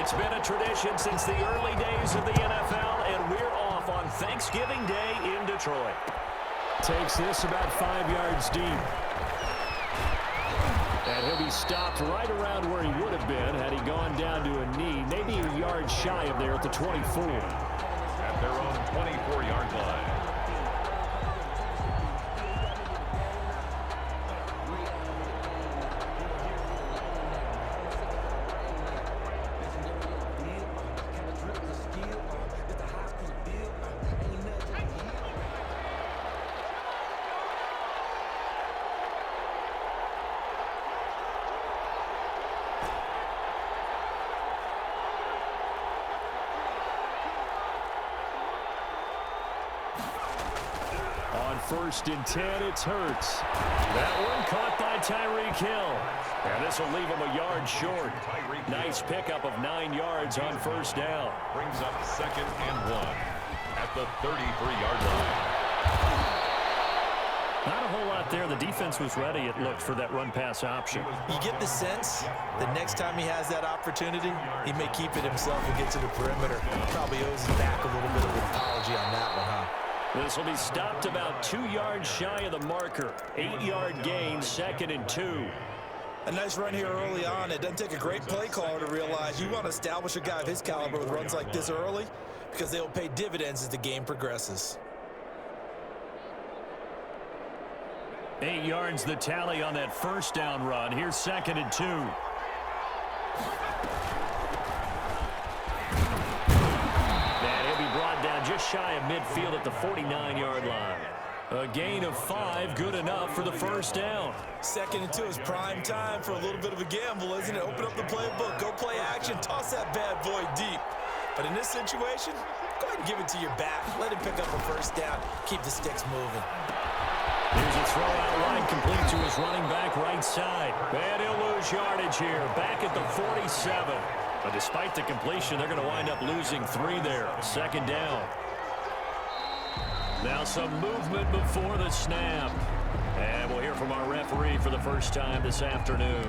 It's been a tradition since the early days of the NFL, and we're off on Thanksgiving Day in Detroit. Takes this about 5 yards deep. And he'll be stopped right around where he would have been had he gone down to a knee, maybe a yard shy of there at the 24. At their own 24-yard line. First and 10, it's Hurts. That one caught by Tyreek Hill. And this will leave him a yard short. Nice pickup of 9 yards on first down. Brings up 2nd and 1 at the 33-yard line. Not a whole lot there. The defense was ready, it looked, for that run-pass option. You get the sense the next time he has that opportunity, he may keep it himself and get to the perimeter. Probably owes him back a little bit of an apology on that one, huh? This will be stopped about 2 yards shy of the marker. 8-yard gain, 2nd and 2. A nice run here early on. It doesn't take a great play caller to realize you want to establish a guy of his caliber with runs like this early because they'll pay dividends as the game progresses. 8 yards the tally on that first down run. Here's 2nd and 2. Just shy of midfield at the 49-yard line. A gain of 5, good enough for the first down. 2nd and 2 is prime time for a little bit of a gamble, isn't it? Open up the playbook, go play action, toss that bad boy deep. But in this situation, go ahead and give it to your back. Let him pick up a first down. Keep the sticks moving. Here's a throw out wide, complete to his running back right side. And he'll lose yardage here, back at the 47. But despite the completion, they're going to wind up losing 3 there. 2nd down. Now some movement before the snap. And we'll hear from our referee for the first time this afternoon.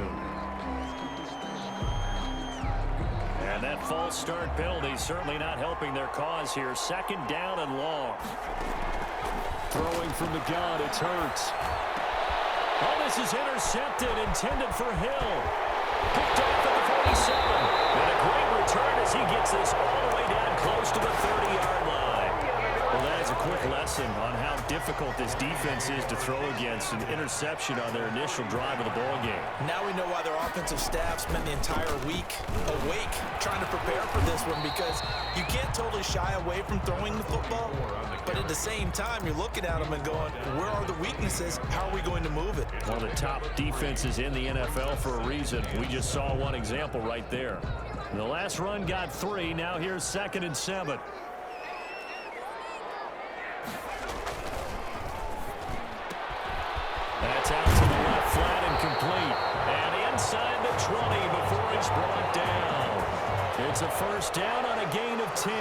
And that false start penalty certainly not helping their cause here. 2nd down and long. Throwing from the gun, it's Hurts. Oh, this is intercepted, intended for Hill. Picked off at the 47. And a great return as he gets this all the way down close to the 30-yard line. Well, that is a quick lesson on how difficult this defense is to throw against. An interception on their initial drive of the ball game. Now we know why their offensive staff spent the entire week awake trying to prepare for this one, because you can't totally shy away from throwing the football, but at the same time you're looking at them and going, where are the weaknesses? How are we going to move it? One of the top defenses in the NFL for a reason. We just saw one example right there. The last run got 3. Now here's 2nd and 7. That's out to the left, flat and complete. And inside the 20 before it's brought down. It's a first down on a gain of 10.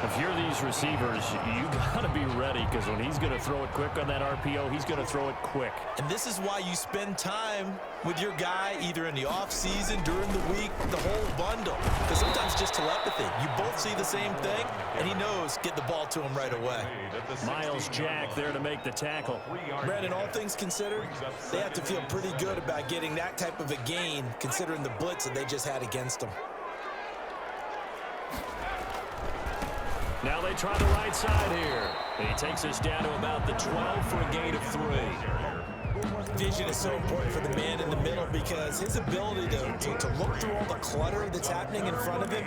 If you're these receivers, you got to be ready, because when he's going to throw it quick on that RPO, he's going to throw it quick. And this is why you spend time with your guy either in the offseason, during the week, the whole bundle. Because sometimes just telepathy. You both see the same thing, and he knows get the ball to him right away. Myles Jack there to make the tackle. Brandon, all things considered, they have to feel pretty good about getting that type of a gain, considering the blitz that they just had against them. Now they try the right side here. He takes us down to about the 12 for a gain of 3. Vision is so important for the man in the middle, because his ability to look through all the clutter that's happening in front of him,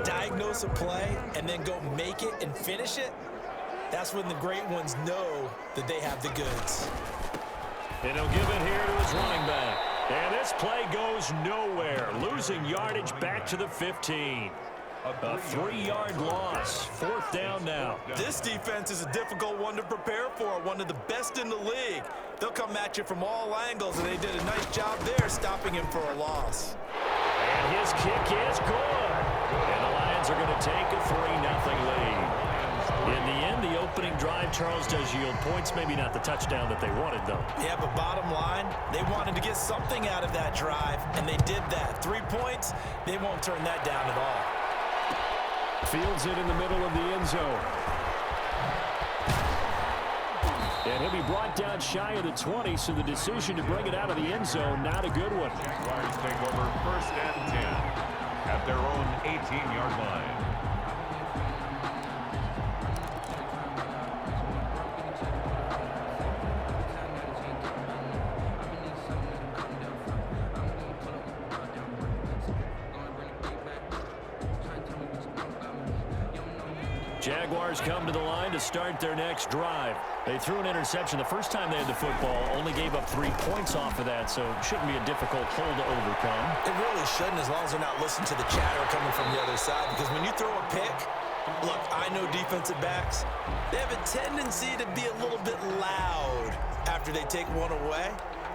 diagnose a play, and then go make it and finish it, that's when the great ones know that they have the goods. And he'll give it here to his running back. And this play goes nowhere. Losing yardage back to the 15. A 3-yard loss. 4th down now. This defense is a difficult one to prepare for, one of the best in the league. They'll come at you from all angles, and they did a nice job there stopping him for a loss. And his kick is good. And the Lions are going to take a 3-0 lead. In the end, the opening drive, Charles, does yield points. Maybe not the touchdown that they wanted, though. Yeah, but bottom line, they wanted to get something out of that drive, and they did that. 3 points, they won't turn that down at all. Fields it in the middle of the end zone. And he'll be brought down shy of the 20, so the decision to bring it out of the end zone, not a good one. Jaguars take over 1st and 10 at their own 18-yard line. Jaguars come to the line to start their next drive. They threw an interception the first time they had the football, only gave up 3 points off of that, so it shouldn't be a difficult hole to overcome. It really shouldn't, as long as they're not listening to the chatter coming from the other side, because when you throw a pick, look, I know defensive backs, they have a tendency to be a little bit loud after they take one away,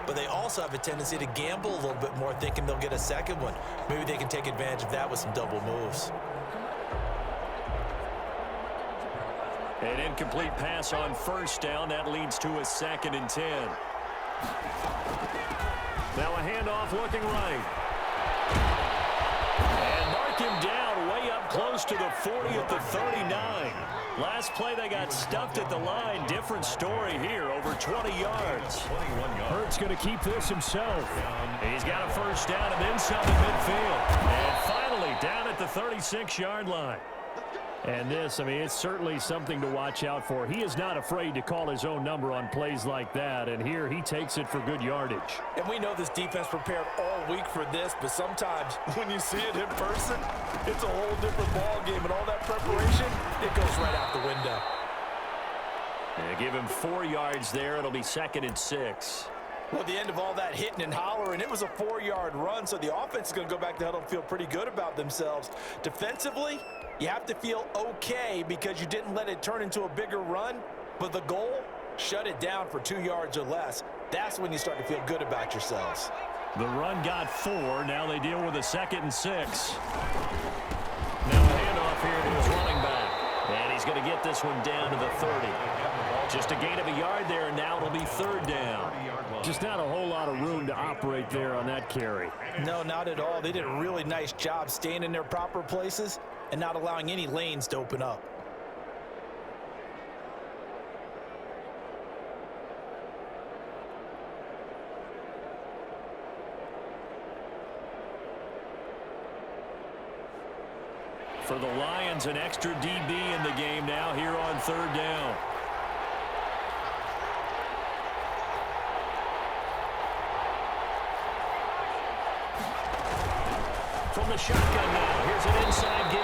but they also have a tendency to gamble a little bit more, thinking they'll get a second one. Maybe they can take advantage of that with some double moves. An incomplete pass on 1st down. That leads to a 2nd and 10. Now a handoff looking right. And mark him down way up close to the 40 at the 39. Last play they got stuffed at the line. Different story here, over 20 yards. 21 yards. Hurts going to keep this himself. He's got a 1st down and then some at midfield. And finally down at the 36-yard line. And this, I mean, it's certainly something to watch out for. He is not afraid to call his own number on plays like that, and here he takes it for good yardage. And we know this defense prepared all week for this, but sometimes when you see it in person, it's a whole different ball game, and all that preparation, it goes right out the window. And give him 4 yards there. It'll be 2nd and 6. Well, at the end of all that hitting and hollering, it was a 4-yard run, so the offense is going to go back to the huddle and feel pretty good about themselves. Defensively, you have to feel okay because you didn't let it turn into a bigger run, but the goal, shut it down for 2 yards or less. That's when you start to feel good about yourselves. The run got 4. Now they deal with a 2nd and 6. Now a handoff here to his running back. And he's going to get this one down to the 30. Just a gain of a yard there, and now it'll be 3rd down. Just not a whole lot of room to operate there on that carry. No, not at all. They did a really nice job staying in their proper places and not allowing any lanes to open up. For the Lions, an extra DB in the game now here on 3rd down. From the shotgun now, here's an inside give.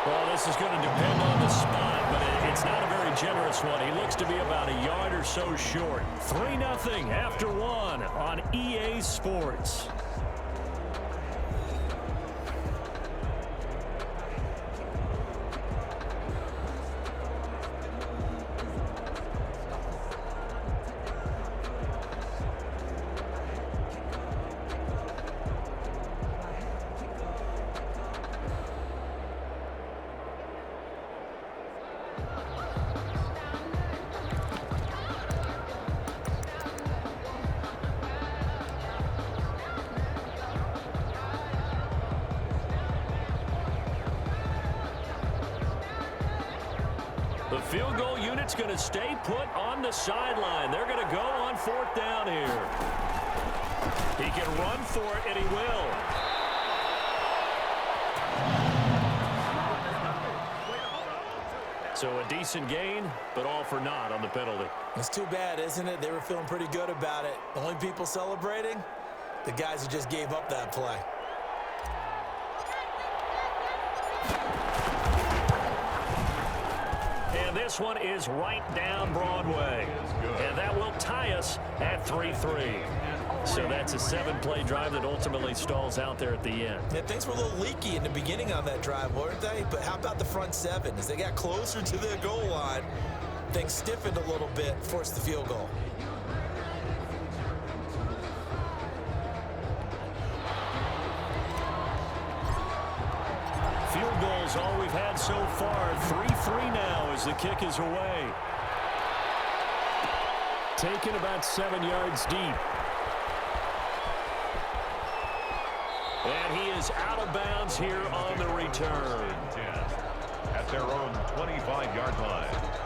Well, this is going to depend on the spot, but it's not a very generous one. He looks to be about a yard or so short. 3-0 after 1 on EA Sports. The field goal unit's going to stay put on the sideline. They're going to go on 4th down here. He can run for it, and he will. So a decent gain, but all for naught on the penalty. It's too bad, isn't it? They were feeling pretty good about it. The only people celebrating, the guys who just gave up that play. And this one is right down Broadway. And that will tie us at 3-3. So that's a 7-play drive that ultimately stalls out there at the end. Yeah, things were a little leaky in the beginning on that drive, weren't they? But how about the front 7? As they got closer to their goal line, things stiffened a little bit, forced the field goal. Field goals is all we've had so far. 3-3 now as the kick is away. Taken about 7 yards deep. And he is out of bounds here on the return. 10 at their own 25-yard line.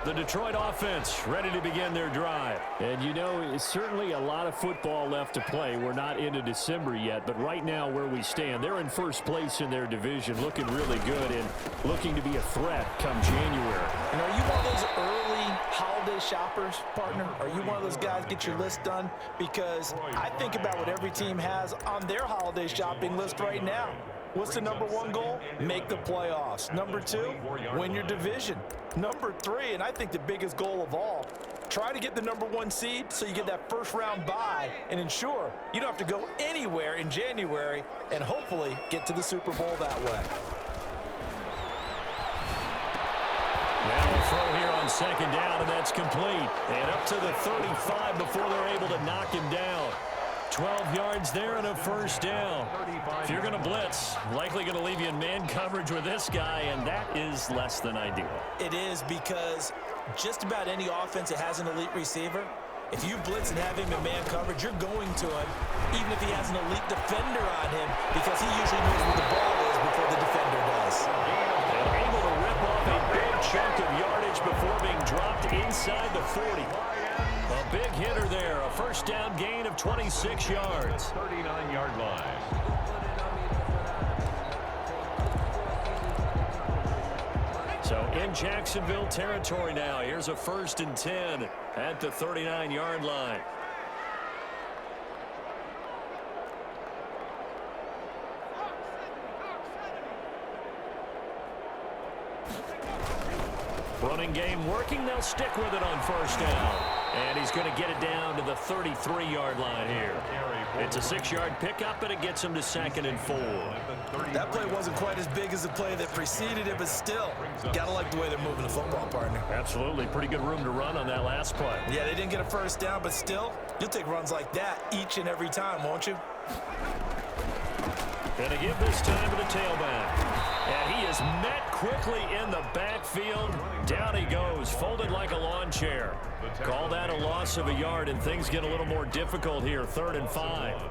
The Detroit offense ready to begin their drive. And you know, it's certainly a lot of football left to play. We're not into December yet, but right now where we stand, they're in first place in their division, looking really good and looking to be a threat come January. And are you one of those early holiday shoppers, partner? Are you one of those guys get your list done? Because I think about what every team has on their holiday shopping list right now. What's the number one goal? Make the playoffs. Number two, win your division. Number three, and I think the biggest goal of all, try to get the number one seed so you get that first round bye and ensure you don't have to go anywhere in January and hopefully get to the Super Bowl that way. Now a throw here on second down, and that's complete. And up to the 35 before they're able to knock him down. 12 yards there and a first down. If you're going to blitz, likely going to leave you in man coverage with this guy, and that is less than ideal. It is, because just about any offense that has an elite receiver, if you blitz and have him in man coverage, you're going to him, even if he has an elite defender on him, because he usually knows where the ball is before the defender does. And able to rip off a big chunk of yardage before being dropped inside the 40. A big hitter there, a first down gain of 26 yards. 39-yard line. So in Jacksonville territory now. Here's a 1st and 10 at the 39-yard line. Running game working. They'll stick with it on first down. And he's going to get it down to the 33-yard line here. It's a 6-yard pickup, and it gets him to 2nd and 4. That play wasn't quite as big as the play that preceded it, but still, gotta like the way they're moving the football, partner. Absolutely. Pretty good room to run on that last play. Yeah, they didn't get a first down, but still, you'll take runs like that each and every time, won't you? Going to give this time to the tailback. And he is met quickly in the backfield. Down he goes, folded like a lawn chair. Call that a loss of a yard, and things get a little more difficult here. 3rd and 5.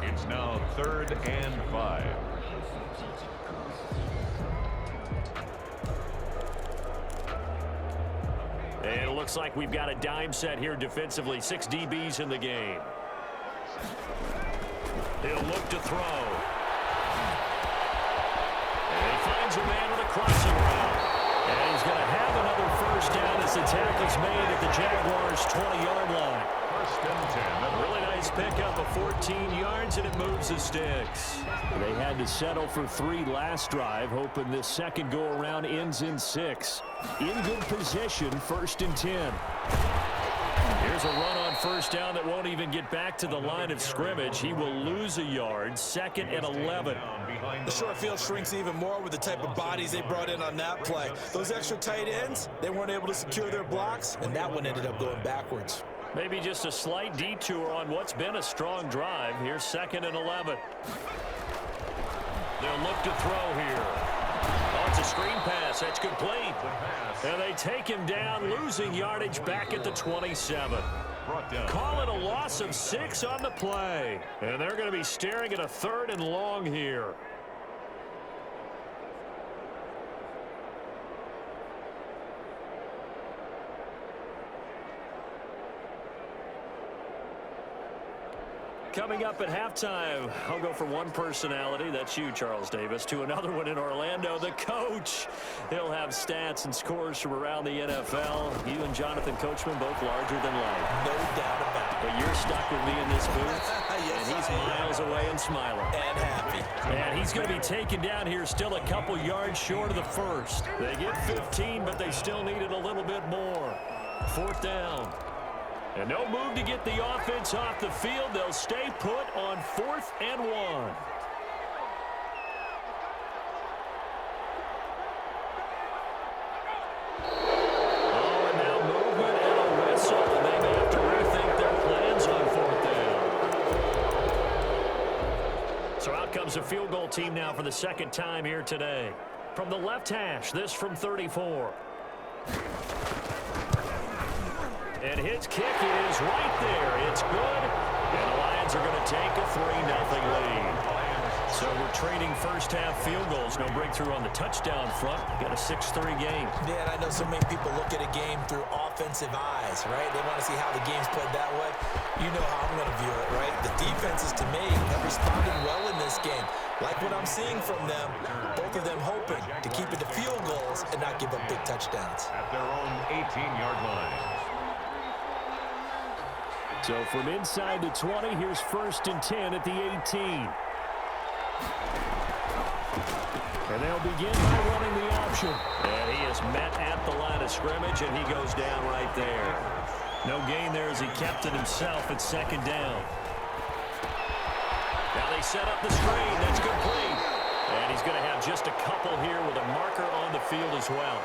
It's now 3rd and 5. And it looks like we've got a dime set here defensively. 6 DBs in the game. He'll look to throw. And he finds a man with a crossing route. And he's going to have another first down as the tackle's made at the Jaguars' 20-yard line. 1st and 10. A really nice pickup of 14 yards, and it moves the sticks. They had to settle for 3 last drive, hoping this second go-around ends in 6. In good position, 1st and 10. Here's a run on first down that won't even get back to the line of scrimmage. He will lose a yard. 2nd and 11. The short field shrinks even more with the type of bodies they brought in on that play. Those extra tight ends, they weren't able to secure their blocks, and that one ended up going backwards. Maybe just a slight detour on what's been a strong drive. Here's 2nd and 11. They'll look to throw here. Oh, it's a screen pass. That's complete. And they take him down, losing yardage back at the 27. Call it a loss of 6 on the play. And they're going to be staring at a 3rd and long here. Coming up at halftime, I'll go from one personality, that's you, Charles Davis, to another one in Orlando, the coach. He'll have stats and scores from around the NFL. You and Jonathan Coachman both larger than life. No doubt about it. But you're stuck with me in this booth, Yes, and he's I am. miles away and smiling. And happy. And he's going to be taken down here still a couple yards short of the first. They get 15, but they still needed a little bit more. 4th down. And no move to get the offense off the field. They'll stay put on 4th and 1. Oh, and now movement and a whistle. And comes a field goal team now for the second time here today. From the left hash, this from 34. And his kick is right there. It's good. And the Lions are going to take a 3-0 lead. So we're trading first-half field goals. No breakthrough on the touchdown front. Got a 6-3 game. Yeah, and I know so many people look at a game through offensive eyes, right? They want to see how the game's played that way. You know how I'm going to view it, right? The defenses, to me, have responded well in this game. Like what I'm seeing from them, both of them hoping to keep it to field goals and not give up big touchdowns. At their own 18-yard line. So from inside the 20, here's 1st and 10 at the 18. And they'll begin by running the option. And he is met at the line of scrimmage, and he goes down right there. No gain there as he kept it himself at 2nd down. Now they set up the screen. That's complete. And he's going to have just a couple here with a marker on the field as well.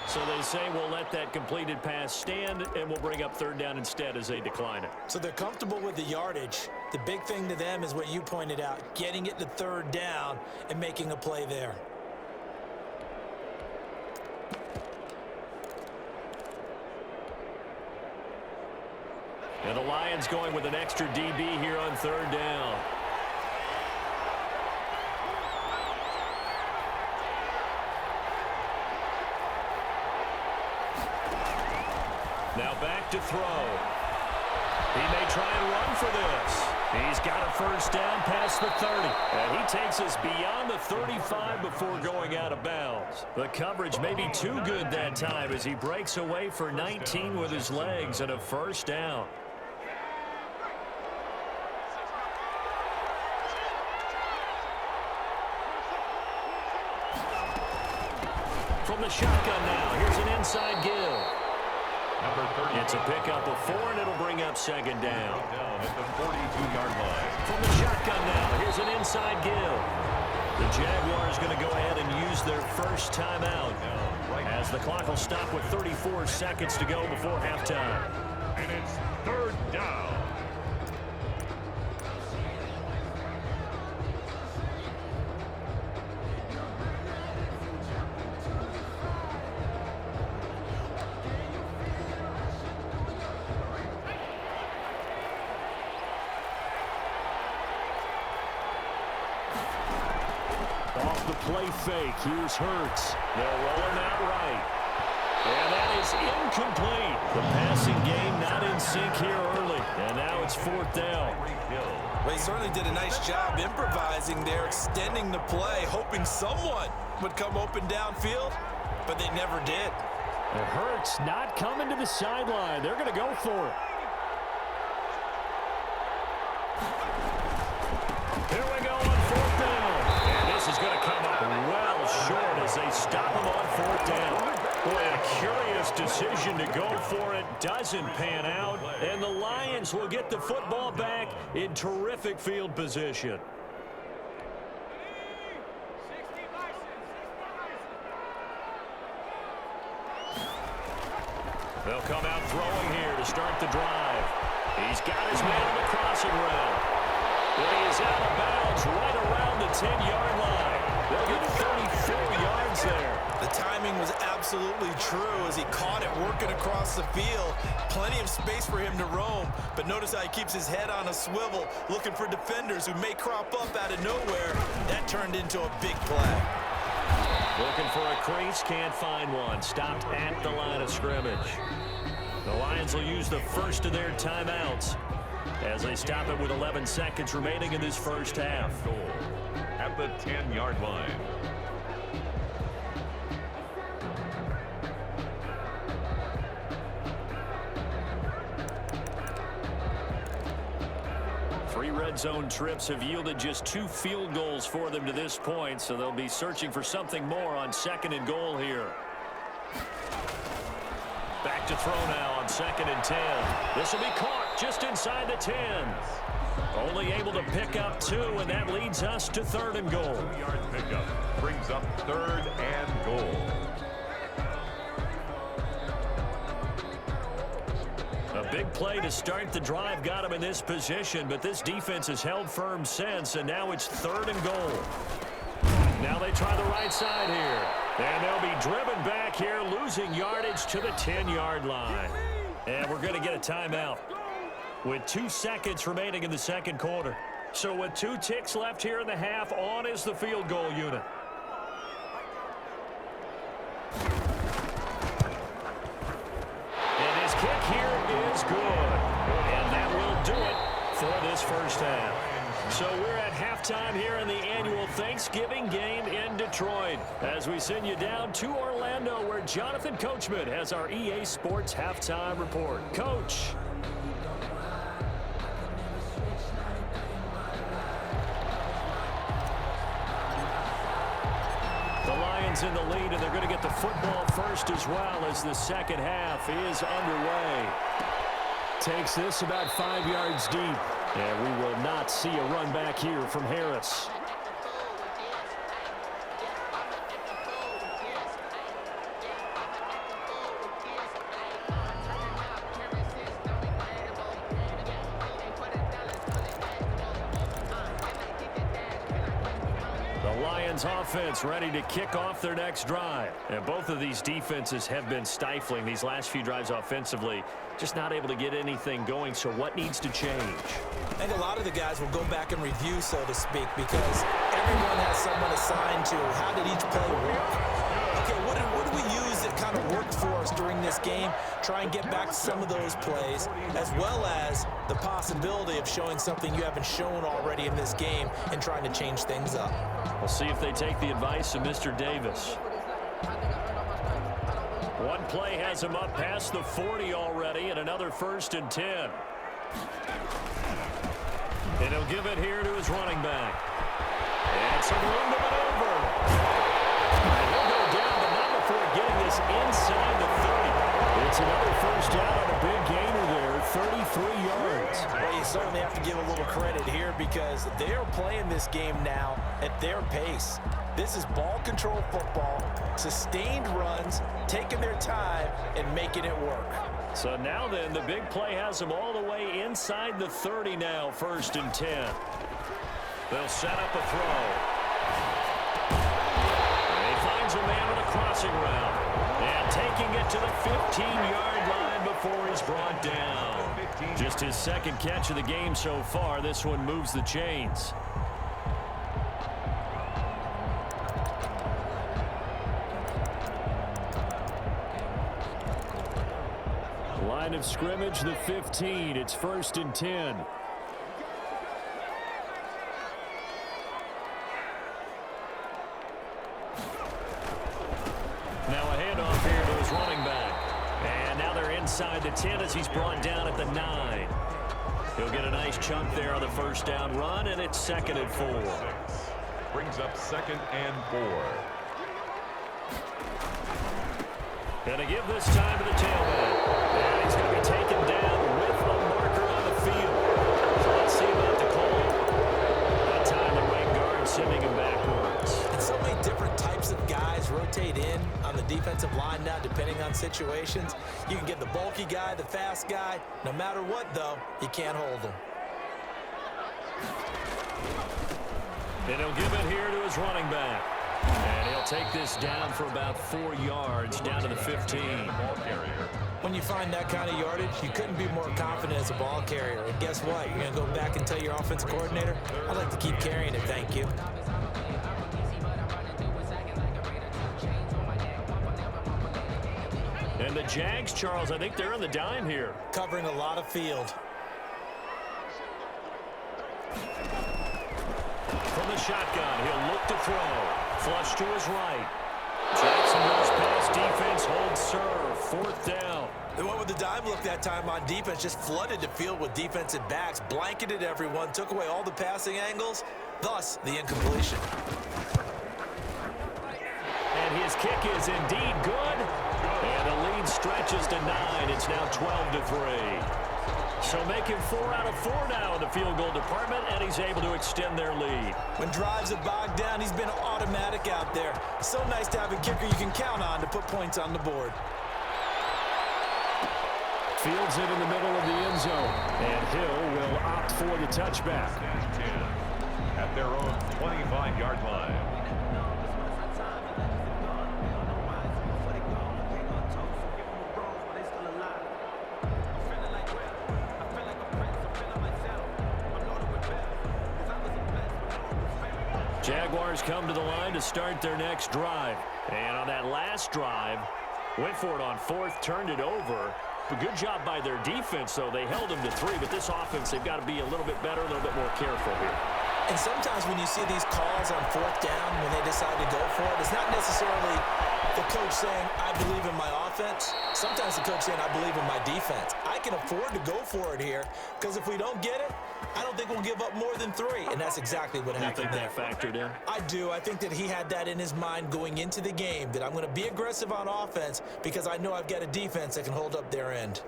So they say we'll let that completed pass stand, and we'll bring up 3rd down instead as they decline it. So they're comfortable with the yardage. The big thing to them is what you pointed out, getting it to 3rd down and making a play there. And the Lions going with an extra DB here on 3rd down. Now back to throw. He may try and run for this. He's got a 1st down past the 30. And he takes us beyond the 35 before going out of bounds. The coverage may be too good that time as he breaks away for 19 with his legs and a 1st down. From the shotgun now, here's an inside give. It's a pickup of 4, and it'll bring up 2nd down. Down at the 42-yard line. From the shotgun now, here's an inside give. The Jaguars going to go ahead and use their first timeout as the clock will stop with 34 seconds to go before halftime. And it's 3rd down. Off the play fake, here's Hurts. They're rolling out right. And that is incomplete. The passing game not in sync here early. And now it's 4th down. Well, he certainly did a nice job improvising there, extending the play, hoping someone would come open downfield, but they never did. And Hurts not coming to the sideline. They're going to go for it. Here we go on 4th down. And this is going to come up well short as they stop him on 4th down. Boy, a curious decision to go for it. Doesn't pan out. And the Lions will get the football back in terrific field position. They'll come out throwing here to start the drive. He's got his man on the crossing route. But he is out of bounds right around the 10-yard line. They'll get 34 yards there. The timing was absolutely true as he caught it working across the field. Plenty of space for him to roam, but notice how he keeps his head on a swivel, looking for defenders who may crop up out of nowhere. That turned into a big play. Looking for a crease, can't find one. Stopped at the line of scrimmage. The Lions will use the first of their timeouts as they stop it with 11 seconds remaining in this first half. Goal at the 10-yard line. Three red zone trips have yielded just 2 field goals for them to this point, so they'll be searching for something more on 2nd and goal here. Back to throw now on 2nd and 10. This will be caught just inside the 10. Only able to pick up 2, and that leads us to 3rd and goal. 2-yard pickup brings up 3rd and goal. A big play to start the drive got him in this position, but this defense has held firm since, and now it's 3rd and goal. Now they try the right side here, and they'll be driven back here, losing yardage to the 10-yard line. And we're going to get a timeout with 2 seconds remaining in the second quarter. So with 2 ticks left here in the half, on is the field goal unit. And his kick here is good. And that will do it for this first half. So we're at halftime here in the annual Thanksgiving game in Detroit as we send you down to Orlando where Jonathan Coachman has our EA Sports halftime report. Coach. The Lions in the lead, and they're going to get the football first as well as the second half is underway. Takes this about 5 yards deep. And we will not see a run back here from Harris. The Lions offense ready to kick off their next drive. And both of these defenses have been stifling these last few drives offensively. Just not able to get anything going, so what needs to change? I think a lot of the guys will go back and review, so to speak, because everyone has someone assigned to how did each play work. Okay, what did we use that kind of worked for us during this game? Try and get back to some of those plays, as well as the possibility of showing something you haven't shown already in this game and trying to change things up. We'll see if they take the advice of Mr. Davis. One play has him up past the 40 already, and another 1st and 10. And he'll give it here to his running back. And some room to maneuver. And he'll go down, but not before getting this inside the 30. It's another first down on a big gainer there, 33 yards. Well, you certainly have to give a little credit here because they're playing this game now at their pace. This is ball control football, sustained runs, taking their time, and making it work. So now then, the big play has them all the way inside the 30 now, 1st and 10. They'll set up a throw. And he finds a man with a crossing route. And taking it to the 15-yard line before he's brought down. Just his second catch of the game so far. This one moves the chains. Line of scrimmage, the 15. It's 1st and 10. Now a handoff here to his running back. And now they're inside the 10 as he's brought down at the 9. He'll get a nice chunk there on the first down run, and it's 2nd and 4. Brings up 2nd and 4. Going to give this time to the tailback. And he's going to be taken down with a marker on the field. So let's see about the call. That time the right guard sending him backwards. And so many different types of guys rotate in on the defensive line now, depending on situations. You can get the bulky guy, the fast guy. No matter what, though, you can't hold them. And he'll give it here to his running back. And he'll take this down for about 4 yards, down to the 15. When you find that kind of yardage, you couldn't be more confident as a ball carrier. And guess what? You're going to go back and tell your offensive coordinator, I'd like to keep carrying it, thank you. And the Jags, Charles, I think they're in the dime here. Covering a lot of field. From the shotgun, he'll look to throw. Flush to his right. Jackson goes past defense, holds serve. 4th down. They went with the dime look that time on defense, just flooded the field with defensive backs, blanketed everyone, took away all the passing angles, thus the incompletion. And his kick is indeed good. And the lead stretches to 9. It's now 12-3. So making 4 out of 4 now in the field goal department, and he's able to extend their lead. When drives are bogged down, he's been automatic out there. So nice to have a kicker you can count on to put points on the board. Fields it in the middle of the end zone. And Hill will opt for the touchback. 10 at their own 25-yard line. Jaguars come to the line to start their next drive. And on that last drive, went for it on fourth, turned it over. But good job by their defense, though. They held them to 3, but this offense, they've got to be a little bit better, a little bit more careful here. And sometimes when you see these calls on fourth down, when they decide to go for it, it's not necessarily the coach saying, I believe in my offense. Sometimes the coach saying, I believe in my defense. I can afford to go for it here because if we don't get it, I don't think we'll give up more than 3. And that's exactly what happened there. You think that factored in? I do. I think that he had that in his mind going into the game, that I'm going to be aggressive on offense because I know I've got a defense that can hold up their end.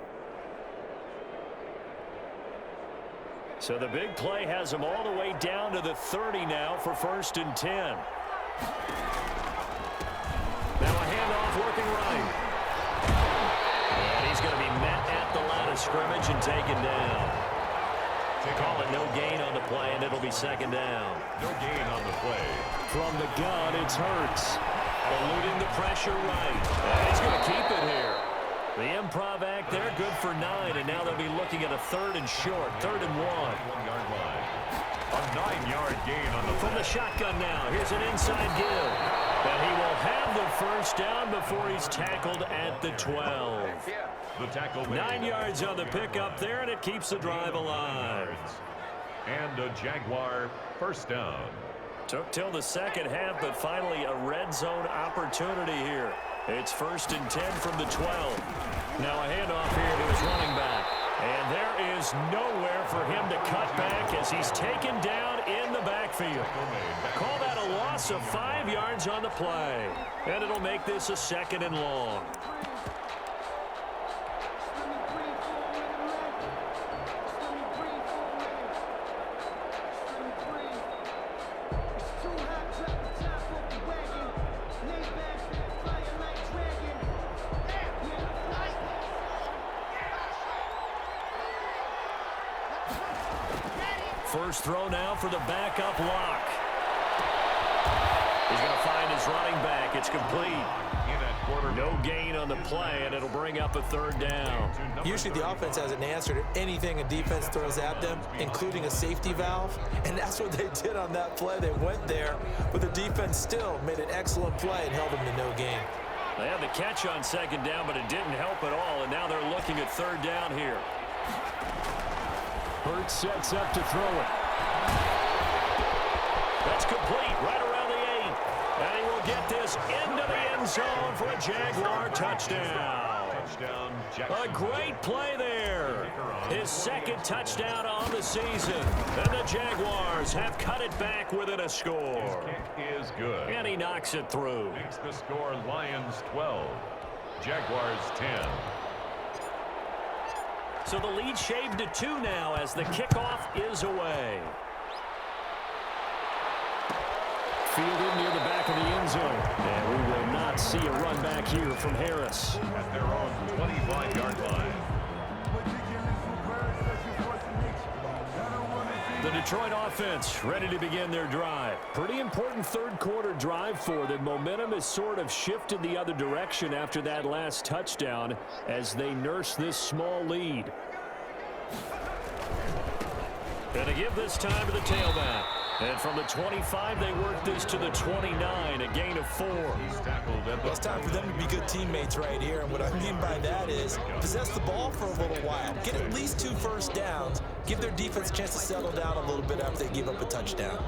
So the big play has him all the way down to the 30 now for 1st and 10. Now a handoff working right. And he's going to be met at the line of scrimmage and taken down. Call it no gain on the play, and it'll be 2nd down. No gain on the play. From the gun, it's Hurts. Eluding the pressure right. And he's going to keep it here. The improv act there, good for 9, and now they'll be looking at a 3rd and short, 3rd and 1. 1-yard line. A 9-yard gain on the From the shotgun now, here's an inside give. And he will have the 1st down before he's tackled at the 12. The tackle 9 yards on the pickup there, and it keeps the drive alive. And a Jaguar 1st down. Took till the second half, but finally a red zone opportunity here. It's 1st and 10 from the 12. Now a handoff here to his running back. And there is nowhere for him to cut back as he's taken down in the backfield. Call that a loss of 5 yards on the play. And it'll make this a 2nd and long. First throw now for the backup lock. He's going to find his running back. It's complete. No gain on the play, and it'll bring up a 3rd down. Usually the offense has an answer to anything a defense throws at them, including a safety valve, and that's what they did on that play. They went there, but the defense still made an excellent play and held them to no gain. They had the catch on 2nd down, but it didn't help at all, and now they're looking at 3rd down here. Hurts sets up to throw it. That's complete right around the 8. And he will get this into the end zone for a Jaguar touchdown. A great play there. His 2nd touchdown on the season. And the Jaguars have cut it back within a score. His kick is good. And he knocks it through. Makes the score Lions 12, Jaguars 10. So the lead shaved to 2 now as the kickoff is away. Fielded near the back of the end zone. And we will not see a run back here from Harris. At their own 25-yard line. The Detroit offense ready to begin their drive. Pretty important 3rd quarter drive for them. Momentum has sort of shifted the other direction after that last touchdown as they nurse this small lead. Gonna give this time to the tailback. And from the 25, they work this to the 29, a gain of 4. Well, it's time for them to be good teammates right here. And what I mean by that is possess the ball for a little while. Get at least 2 first downs. Give their defense a chance to settle down a little bit after they give up a touchdown.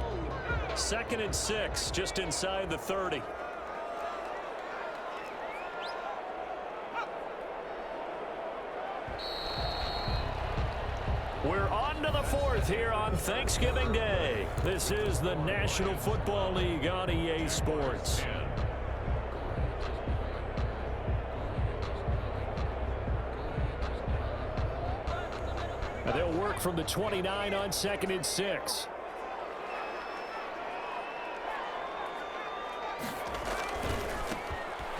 2nd and 6, just inside the 30. We're on to the 4th here on Thanksgiving Day. This is the National Football League on EA Sports. And they'll work from the 29 on 2nd and 6.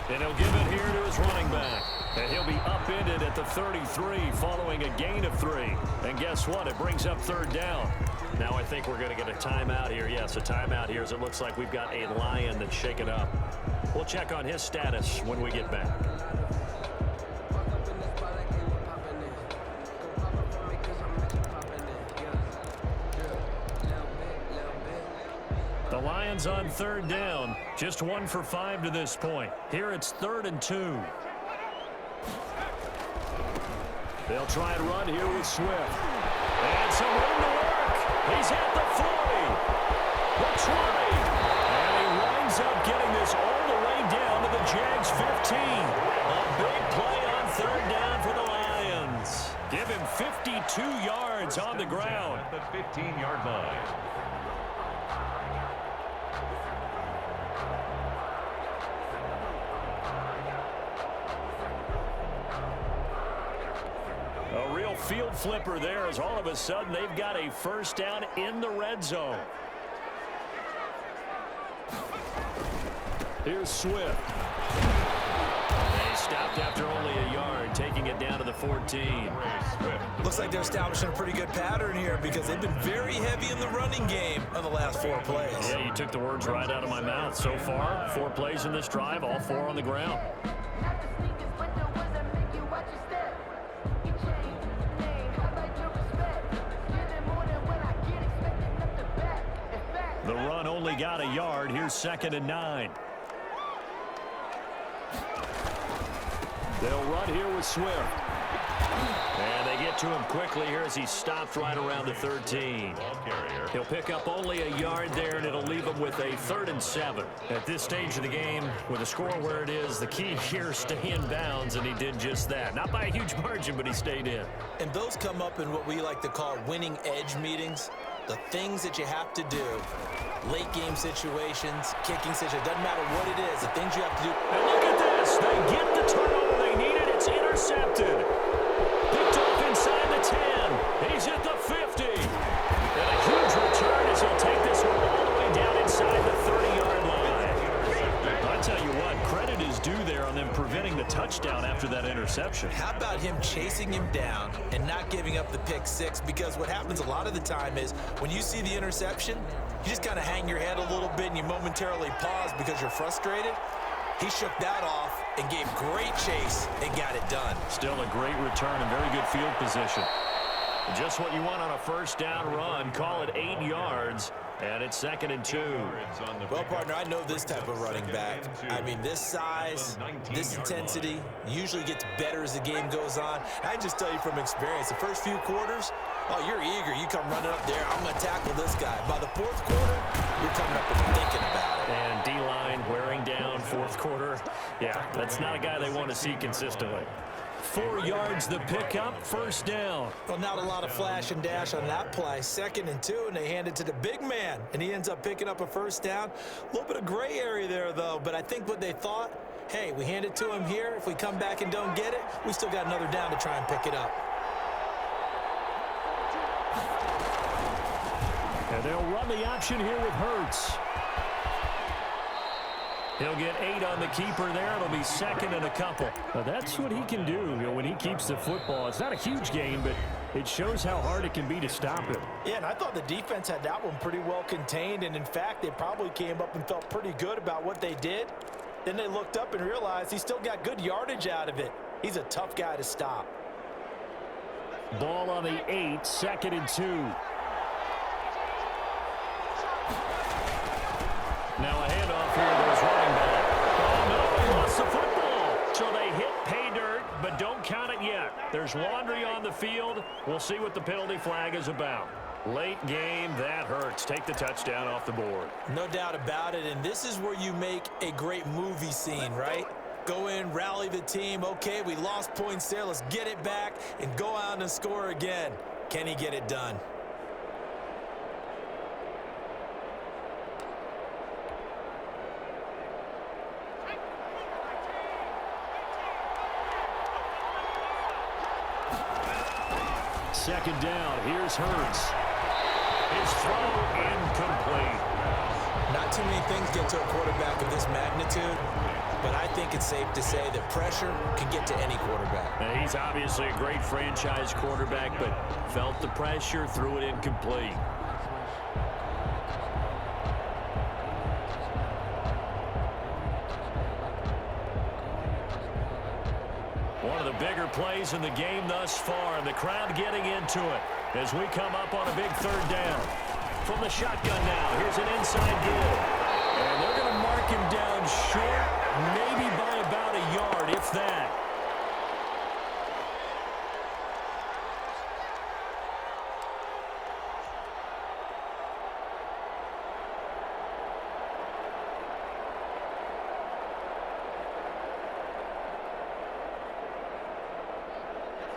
And he'll give it here to his running back. And he'll be upended at the 33 following a gain of 3. And guess what? It brings up third down. Now I think we're going to get a timeout here. Yes, a timeout here as it looks like we've got a Lion that's shaken up. We'll check on his status when we get back. The Lions on third down. Just 1 for 5 to this point. Here it's 3rd and 2. They'll try and run here with Swift. And some room to work. He's at the 40. The 20. And he winds up getting this all the way down to the Jags 15. A big play on third down for the Lions. Give him 52 yards on the ground. At the 15-yard line. A real field flipper there as all of a sudden they've got a first down in the red zone. Here's Swift. And he stopped after only a yard, taking it down to the 14. Looks like they're establishing a pretty good pattern here because they've been very heavy in the running game on the last 4 plays. Yeah, you took the words right out of my mouth. So far, 4 plays in this drive, all 4 on the ground. The run only got a yard. Here's 2nd and 9. They'll run here with Swift. And they get to him quickly here as he stopped right around the 13. He'll pick up only a yard there, and it'll leave him with a 3rd and 7. At this stage of the game, with the score where it is, the key here, stay in bounds, and he did just that. Not by a huge margin, but he stayed in. And those come up in what we like to call winning edge meetings. The things that you have to do, late game situations, kicking situations, doesn't matter what it is, the things you have to do. And look at this. They get the turnover they needed. It's intercepted. Picked off inside the 10. He's at the 50. And a huge return as he'll take this one all the way down inside the 30-yard line. I tell you what, credit is due there on them preventing the touchdown after that interception. How about him chasing him down and not giving up the pick 6? Because what happens a lot of the time is when you see the interception, you just kind of hang your head a little bit and you momentarily pause because you're frustrated. He shook that off and gave great chase and got it done. Still a great return and very good field position. Just what you want on a first down run. Call it 8 yards. And it's 2nd and 2. Well, partner, I know this type of running back. I mean, this size, this intensity usually gets better as the game goes on. I just tell you from experience, the first few quarters, oh, you're eager. You come running up there. I'm going to tackle this guy. By the 4th quarter, you're coming up and thinking about it. And D-line wearing down 4th quarter. Yeah, that's not a guy they want to see consistently. 4 yards the pickup, first down. Well, not a lot of flash and dash on that play. 2nd and 2, and they hand it to the big man, and he ends up picking up a first down. A little bit of gray area there, though, but I think what they thought, hey, we hand it to him here. If we come back and don't get it, we still got another down to try and pick it up. And they'll run the option here with Hurts. He'll get 8 on the keeper there. It'll be 2nd and a couple. Now that's what he can do, when he keeps the football. It's not a huge gain, but it shows how hard it can be to stop him. Yeah, and I thought the defense had that one pretty well contained, and in fact, they probably came up and felt pretty good about what they did. Then they looked up and realized he still got good yardage out of it. He's a tough guy to stop. Ball on the 8, 2nd and 2. Now a handoff here to his running back. Oh, no, he lost the football. So they hit pay dirt, but don't count it yet. There's laundry on the field. We'll see what the penalty flag is about. Late game, that hurts. Take the touchdown off the board. No doubt about it, and this is where you make a great movie scene, right? Go in, rally the team. Okay, we lost points there. Let's get it back and go out and score again. Can he get it done? Second down. Here's Hurts. His throw incomplete. Not too many things get to a quarterback of this magnitude but I think it's safe to say that pressure can get to any quarterback. And he's obviously a great franchise quarterback, but felt the pressure, threw it incomplete. One of the bigger plays in the game thus far, and the crowd getting into it as we come up on a big third down. From the shotgun now, here's an inside deal. And they're going to mark him down short, maybe by about a yard, if that.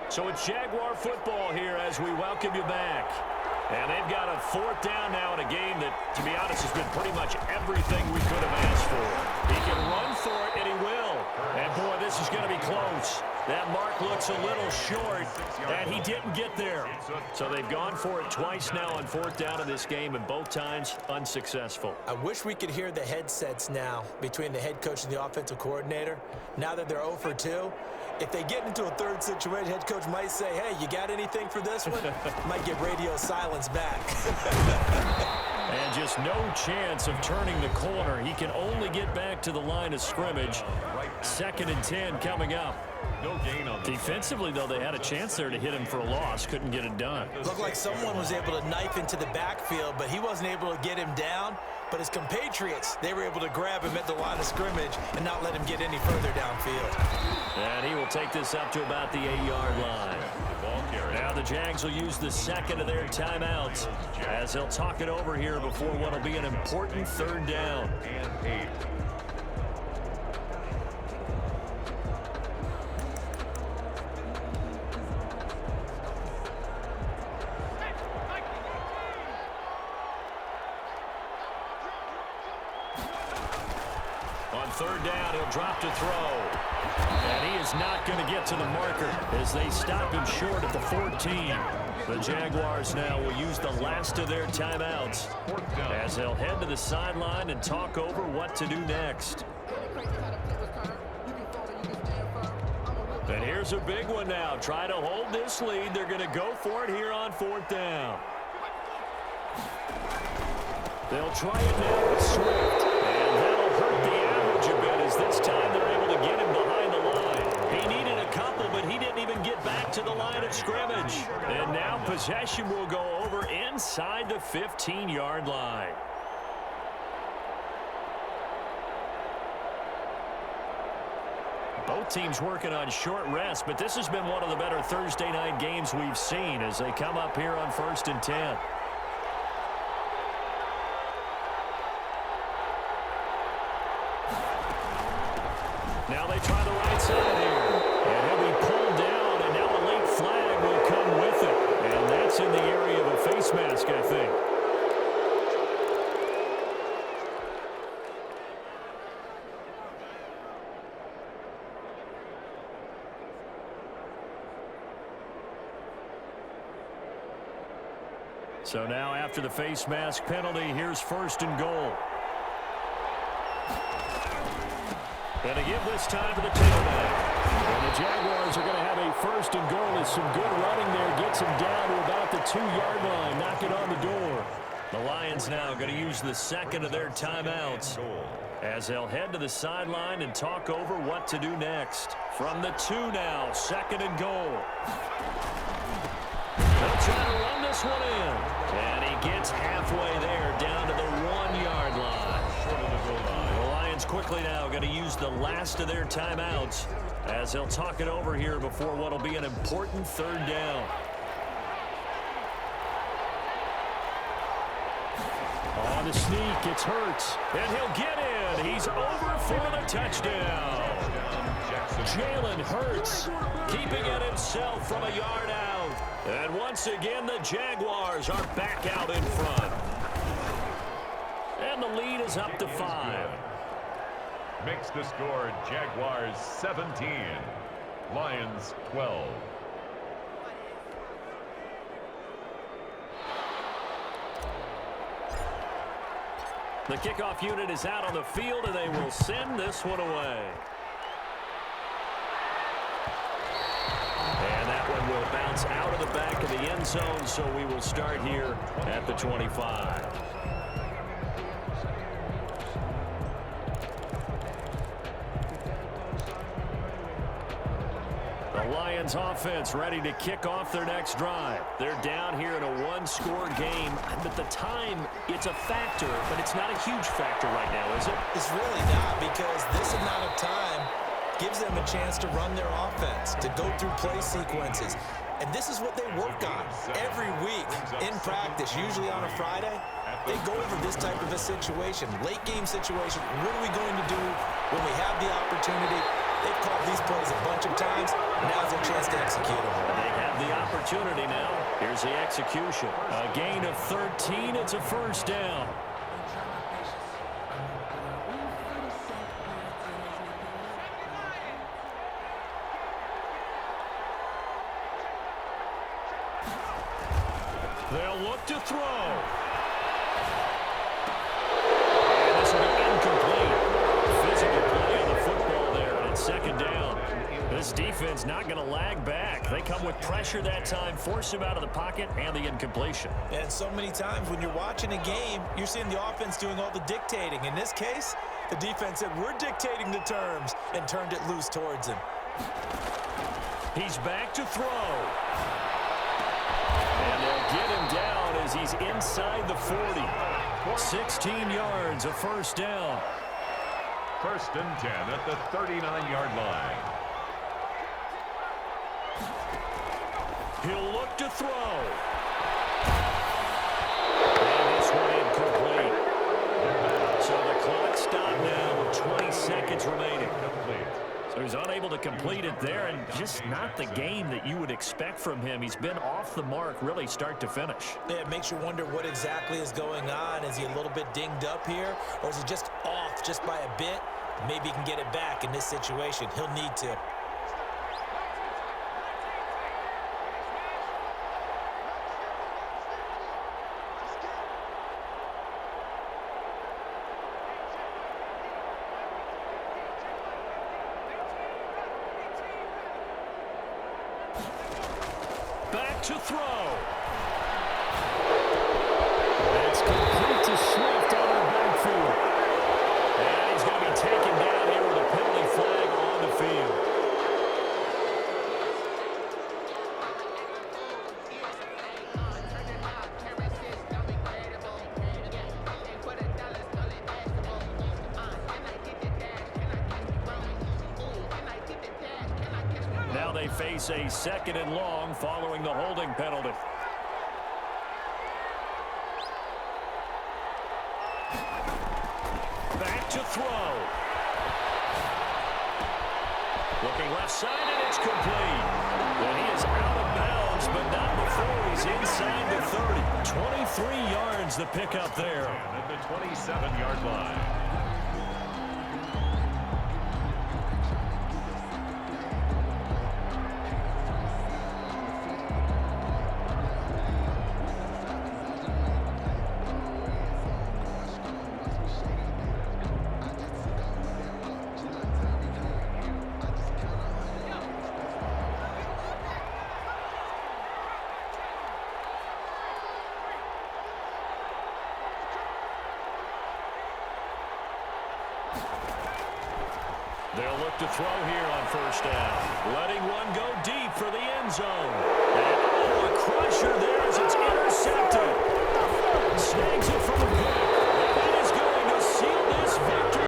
So it's Jaguar football here as we welcome you back. And they've got a fourth down now in a game that, to be honest, has been pretty much everything we could have asked for. He can run for it, and he will. And, boy, this is going to be close. That mark looks a little short, and he didn't get there. So they've gone for it twice now on fourth down in this game, and both times unsuccessful. I wish we could hear the headsets now between the head coach and the offensive coordinator. Now that they're 0 for 2, if they get into a third situation, head coach might say, hey, you got anything for this one? Might get radio silence back. And just no chance of turning the corner. He can only get back to the line of scrimmage. 2nd and 10 coming up. No gain on the Defensively, though, they had a chance there to hit him for a loss. Couldn't get it done. Looked like someone was able to knife into the backfield, but he wasn't able to get him down. But his compatriots, they were able to grab him at the line of scrimmage and not let him get any further downfield. And he will take this up to about the 8-yard line. Now the Jags will use the second of their timeouts as they'll talk it over here before what will be an important third down. and 8. On third down, he'll drop to throw. And he is not going to get to the marker as they stop him short at the 14. The Jaguars now will use the last of their timeouts as they'll head to the sideline and talk over what to do next. And here's a big one now. Try to hold this lead. They're going to go for it here on fourth down. They'll try it now with Swift. And that'll hurt the average a bit as this time they're able to get him behind the line. He needed a couple, but he didn't even get back to the line of scrimmage. And now possession will go over inside the 15-yard line. Both teams working on short rest, but this has been one of the better Thursday night games we've seen as they come up here on 1st and 10. Now they try the right side here. And he'll be pulled down, and now a late flag will come with it. And that's in the area of a face mask, I think. So now after the face mask penalty, here's 1st and goal. And they give this time to the tailback. And the Jaguars are going to have a 1st and goal as some good running there gets him down to about the 2-yard line. Knock it on the door. The Lions now going to use the second of their timeouts as they'll head to the sideline and talk over what to do next. From the 2 now, 2nd and goal. They'll try to run this one in. And he gets halfway there down to the 1-yard line. The Lions quickly now going to use the last of their timeouts as they'll talk it over here before what will be an important third down. On the sneak, it's Hurts, and he'll get in. He's over for the touchdown. Jalen Hurts keeping it himself from a yard out. And once again, the Jaguars are back out in front. And the lead is up to 5. Makes the score Jaguars 17, Lions 12. The kickoff unit is out on the field, and they will send this one away. And that one will bounce out of the back of the end zone, so we will start here at the 25. The Lions offense ready to kick off their next drive. They're down here in a one-score game. At the time, it's a factor, but it's not a huge factor right now, is it? It's really not, because this amount of time gives them a chance to run their offense, to go through play sequences. And this is what they work on every week in practice, usually on a Friday. They go over this type of a situation, late game situation. What are we going to do when we have the opportunity? They've called these plays a bunch of times. Now's their chance to execute them. They have the opportunity now. Here's the execution. A gain of 13. It's a first down. They'll look to throw. And this will be incomplete. Physical play on the football there, and it's second down. This defense not going to lag back. They come with pressure that time, force him out of the pocket, and the incompletion. And so many times when you're watching a game, you're seeing the offense doing all the dictating. In this case, the defense said, we're dictating the terms, and turned it loose towards him. He's back to throw. And they'll get him down as he's inside the 40. 16 yards, a first down. First and 10 at the 39-yard line. He'll look to throw. And this one incomplete. So the clock stopped now with 20 seconds remaining. So he's unable to complete it there, and just not the game that you would expect from him. He's been off the mark really start to finish. Yeah, it makes you wonder what exactly is going on. Is he a little bit dinged up here, or is he just off just by a bit? Maybe he can get it back in this situation. He'll need to. Back to throw. That's complete to Swift out of the backfield. And he's going to be taken down here with a penalty flag on the field. Now they face a second and long following the holding penalty. Back to throw. Looking left side, and it's complete. And he is out of bounds, but not before he's inside the 30. 23 yards the pickup there. At the 27-yard line. They'll look to throw here on first down. Letting one go deep for the end zone. And oh, a crusher there as it's intercepted. Snags it from the pick.